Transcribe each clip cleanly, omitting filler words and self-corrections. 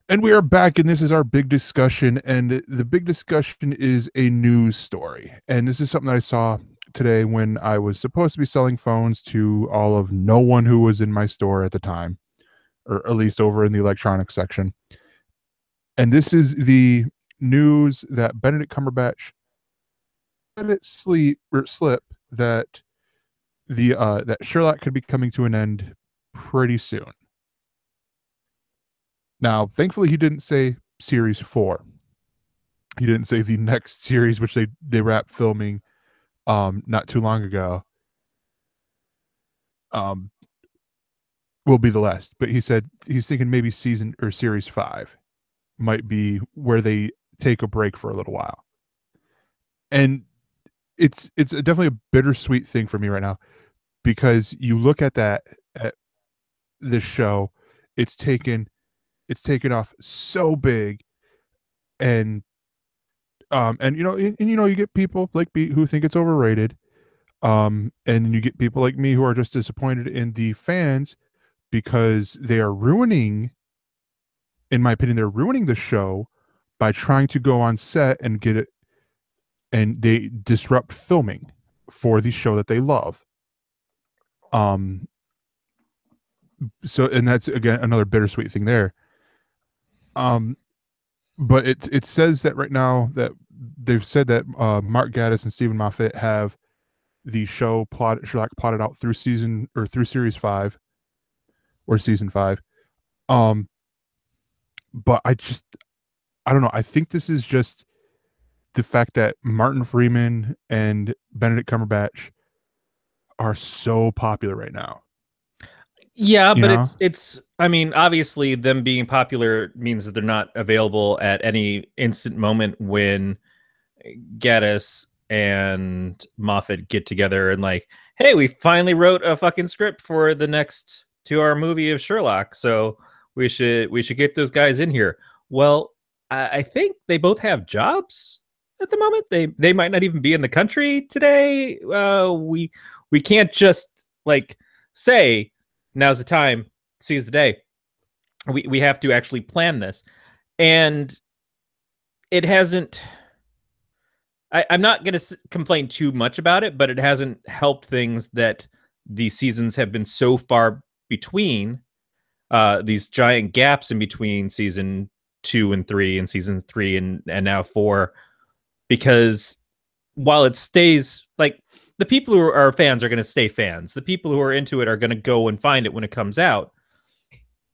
And we are back, and this is our big discussion. And the big discussion is a news story. And this is something that I saw today when I was supposed to be selling phones to all of no one who was in my store at the time, or at least over in the electronics section. And this is the news that Benedict Cumberbatch let it slip that that Sherlock could be coming to an end pretty soon. Now, thankfully, he didn't say series 4. He didn't say the next series, which they wrapped filming not too long ago, um will be the last. But he said he's thinking maybe season or series 5 might be where they take a break for a little while. And it's definitely a bittersweet thing for me right now, because you look at that at this show, it's taken it's taken off so big. And you get people like me who think it's overrated. And then you get people like me who are just disappointed in the fans because they are ruining, in my opinion, they're ruining the show by trying to go on set and get it, and they disrupt filming for the show that they love. Um, and that's again another bittersweet thing there. Um, but it says that right now that they've said that Mark Gatiss and Stephen Moffat have the show Sherlock plotted out through series 5 or season 5. Um, but I don't know. I think this is just the fact that Martin Freeman and Benedict Cumberbatch are so popular right now. Yeah, You but know? it's I mean, obviously them being popular means that they're not available at any instant moment when Gaddis and Moffat get together and like, hey, we finally wrote a fucking script for the next 2-hour movie of Sherlock, so we should get those guys in here. Well, I think they both have jobs at the moment. They might not even be in the country today. We can't just like say now's the time, seize the day. We have to actually plan this, and it hasn't. I'm not going to complain too much about it, but it hasn't helped things that these seasons have been so far between, these giant gaps in between season 2 and 3 and season 3 and now 4, because while it stays like the people who are fans are going to stay fans, the people who are into it are going to go and find it when it comes out.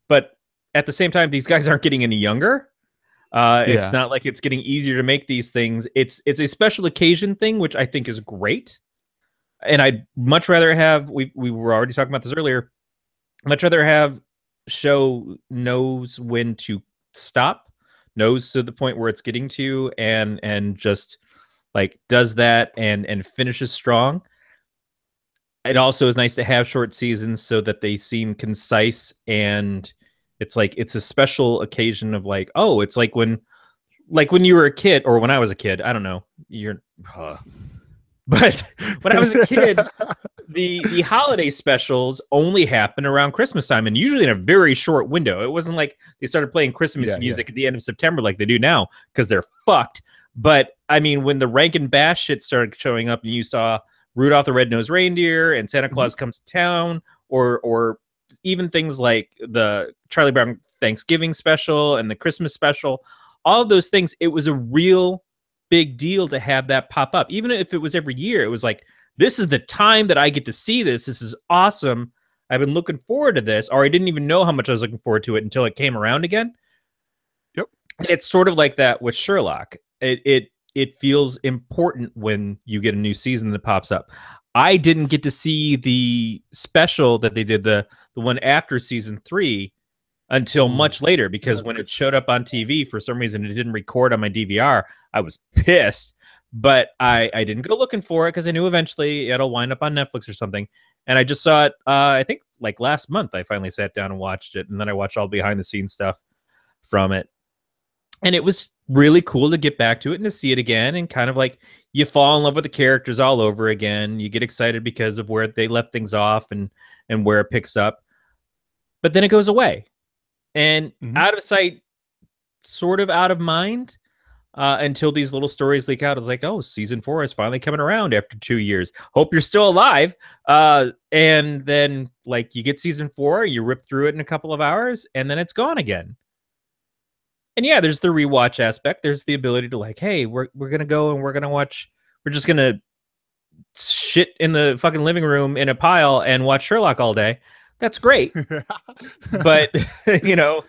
But at the same time, these guys aren't getting any younger. It's Yeah. not like it's getting easier to make these things. It's a special occasion thing, which I think is great. And I'd much rather have, we were already talking about this earlier, much rather have show knows when to stop, knows to the point where it's getting to, and just like does that and finishes strong. It also is nice to have short seasons so that they seem concise, and it's like it's a special occasion of like, oh, it's like when you were a kid, or when I was a kid, I don't know, but when I was a kid, the holiday specials only happen around Christmas time, and usually in a very short window. It wasn't like they started playing Christmas Yeah, yeah. music at the end of September like they do now, because they're fucked. But I mean, when the Rankin Bass shit started showing up, and you saw Rudolph the Red-Nosed Reindeer and Santa Mhm. Claus Comes to Town, or even things like the Charlie Brown Thanksgiving special and the Christmas special, all of those things, it was a real big deal to have that pop up. Even if it was every year, it was like, this is the time that I get to see this. This is awesome. I've been looking forward to this, or I didn't even know how much I was looking forward to it until it came around again. Yep. And it's sort of like that with Sherlock. It feels important when you get a new season that pops up. I didn't get to see the special that they did, the one after season 3, until Ooh. much later, because when it showed up on TV, for some reason it didn't record on my DVR. I was pissed, but I didn't go looking for it because I knew eventually it'll wind up on Netflix or something. And I just saw it, I think like last month. I finally sat down and watched it, and then I watched all behind the scenes stuff from it. And it was really cool to get back to it and to see it again, and kind of like you fall in love with the characters all over again. You get excited because of where they left things off and where it picks up. But then it goes away. And Mhm. out of sight, sort of out of mind until these little stories leak out. It's like, oh, season 4 is finally coming around after 2 years. Hope you're still alive. And then like you get season 4, you rip through it in a couple of hours, and then it's gone again. And yeah, there's the rewatch aspect. There's the ability to like, hey, we're gonna go and we're gonna watch. We're just gonna shit in the fucking living room in a pile and watch Sherlock all day. That's great, but you know,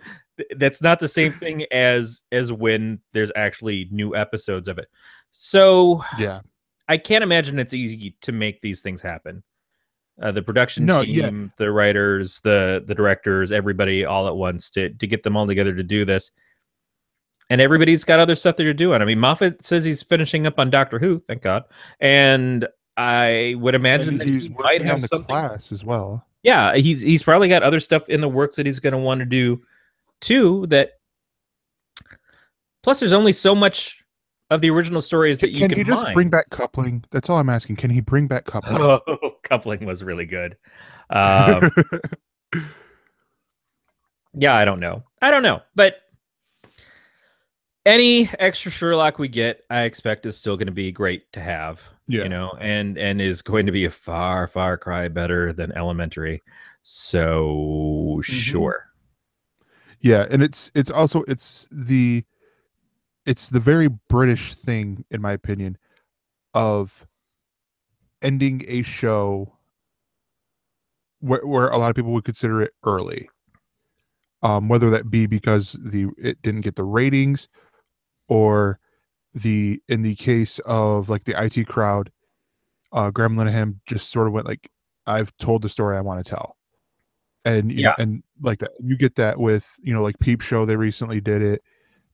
that's not the same thing as when there's actually new episodes of it. So Yeah. I can't imagine it's easy to make these things happen. The production No, yeah. team, the writers, the directors, everybody all at once to get them all together to do this. And everybody's got other stuff that they're doing. I mean, Moffat says he's finishing up on Doctor Who, thank God. And I would And imagine that he's he might working have on the something. class as well. Yeah, he's probably got other stuff in the works that he's going to want to do too. That plus, there's only so much of the original stories that you Can he can just bring mine. back coupling? That's all I'm asking. Can he bring back coupling? Oh, coupling was really good. Um, yeah, I don't know. I don't know, but any extra Sherlock we get, I expect is still going to be great to have. Yeah. You know, and is going to be a far cry better than Elementary. So Mhm. sure. Yeah, and it's also it's the very British thing, in my opinion, of ending a show where a lot of people would consider it early. Whether that be because it didn't get the ratings, or the in the case of like the IT crowd, Graham Linehan just sort of went like, I've told the story I want to tell. And Yeah. and like that, you get that with, like Peep Show, they recently did it.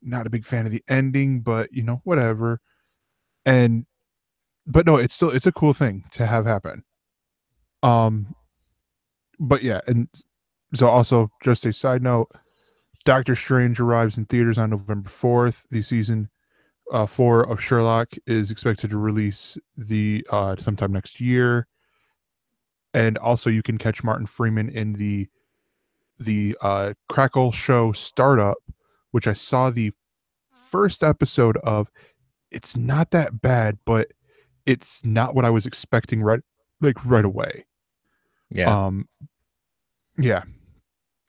Not a big fan of the ending, but whatever. And but no, it's a cool thing to have happen. Um, but yeah, and so also just a side note, Doctor Strange arrives in theaters on November 4th. The season 4 of Sherlock is expected to release the sometime next year. And also you can catch Martin Freeman in the Crackle show Startup, which I saw the first episode of. It's not that bad, but it's not what I was expecting right away. Yeah. Um yeah.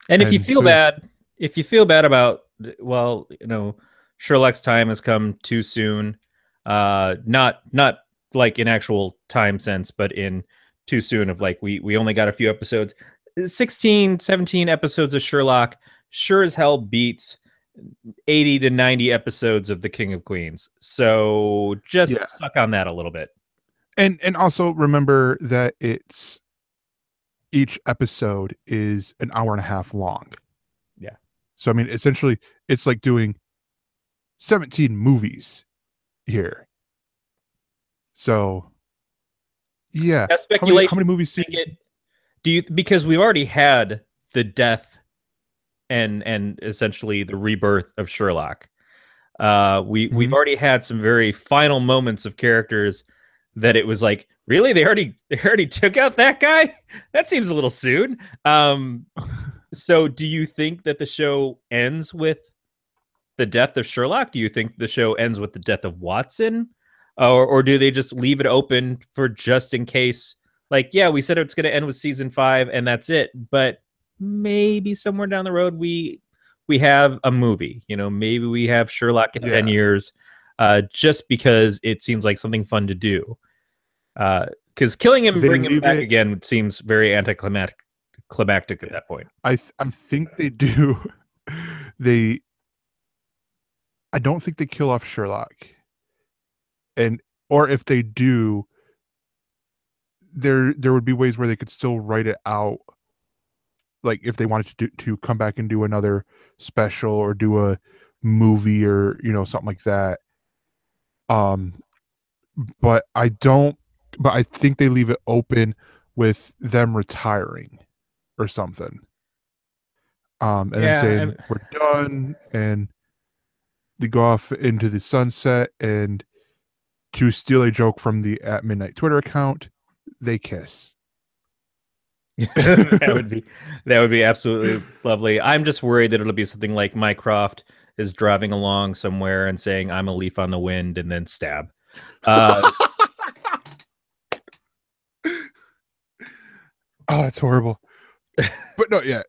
And And so yeah. if you feel bad about, well, you know, Sherlock's time has come too soon. Not like in actual time sense, but in too soon of like we only got a few episodes. 16, 17 episodes of Sherlock sure as hell beats 80 to 90 episodes of The King of Queens. So Yeah. just suck on that a little bit. And also remember that it's each episode is an hour and a half long. Yeah. So I mean, essentially it's like doing 17 movies here. So yeah. That How many speculation movies see? make it do you because we've already had the death and essentially the rebirth of Sherlock. We've Mhm. already had some very final moments of characters that it was like, really, they already took out that guy. That seems a little soon. So do you think that the show ends with the death of Sherlock? Do you think the show ends with the death of Watson, or do they just leave it open for just in case? Like, yeah, we said it's going to end with season 5, and that's it. But maybe somewhere down the road we have a movie. You know, maybe we have Sherlock in 10 years, just because it seems like something fun to do. Because killing him and They bringing him leave back it. again seems very climactic at Yeah. that point. I think they do. they I don't think they kill off Sherlock. And or if they do, there would be ways where they could still write it out, like if they wanted to come back and do another special or do a movie or something like that. Um but I think they leave it open with them retiring or something. And them Yeah, saying we're done, and they go off into the sunset, and to steal a joke from the At Midnight Twitter account, they kiss. that would be absolutely lovely. I'm just worried that it'll be something like Mycroft is driving along somewhere and saying, "I'm a leaf on the wind," and then stab. Oh, it's horrible. But no, yeah,